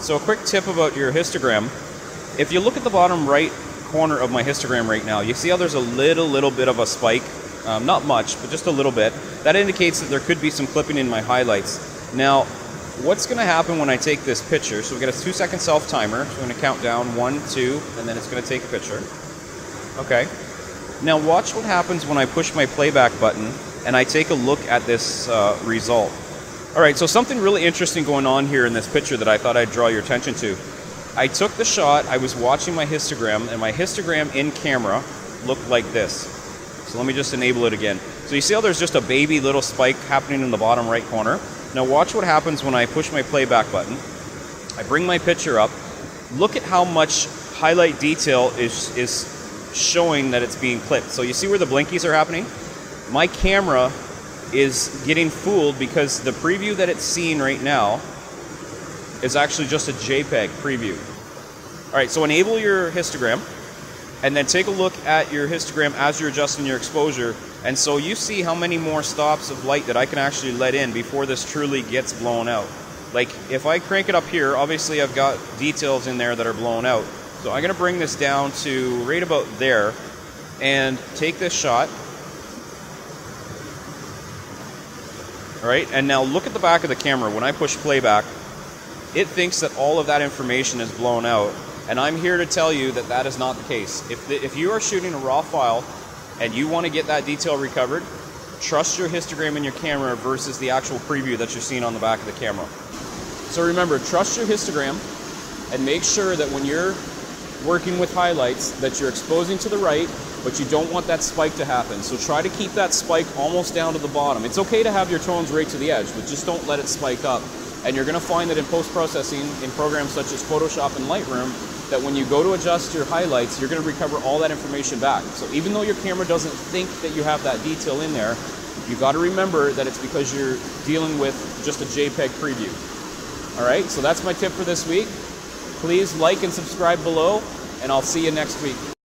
So a quick tip about your histogram. If you look at the bottom right corner of my histogram right now, you see how there's a little bit of a spike? Not much, but just a little bit. That indicates that there could be some clipping in my highlights. Now, what's going to happen when I take this picture? So we got a 2-second self timer. So I'm going to count down 1, 2, and then it's going to take a picture. Okay. Now watch what happens when I push my playback button and I take a look at this result. Alright, so something really interesting going on here in this picture that I thought I'd draw your attention to. I took the shot, I was watching my histogram, and my histogram in camera looked like this. So let me just enable it again. So you see how there's just a baby little spike happening in the bottom right corner? Now watch what happens when I push my playback button. I bring my picture up. Look at how much highlight detail is showing that it's being clipped. So you see where the blinkies are happening? My camera is getting fooled because the preview that it's seeing right now is actually just a JPEG preview. Alright, so enable your histogram and then take a look at your histogram as you're adjusting your exposure, and so you see how many more stops of light that I can actually let in before this truly gets blown out. Like if I crank it up here, obviously I've got details in there that are blown out. So I'm going to bring this down to right about there and take this shot. Alright, and now look at the back of the camera. When I push playback, it thinks that all of that information is blown out, and I'm here to tell you that that is not the case. If you are shooting a raw file and you want to get that detail recovered, trust your histogram in your camera versus the actual preview that you're seeing on the back of the camera. So remember, trust your histogram and make sure that when you're working with highlights that you're exposing to the right, but you don't want that spike to happen. So try to keep that spike almost down to the bottom. It's okay to have your tones right to the edge, but just don't let it spike up. And you're going to find that in post-processing, in programs such as Photoshop and Lightroom, that when you go to adjust your highlights, you're going to recover all that information back. So even though your camera doesn't think that you have that detail in there, you got to remember that it's because you're dealing with just a JPEG preview. Alright, so that's my tip for this week. Please like and subscribe below, and I'll see you next week.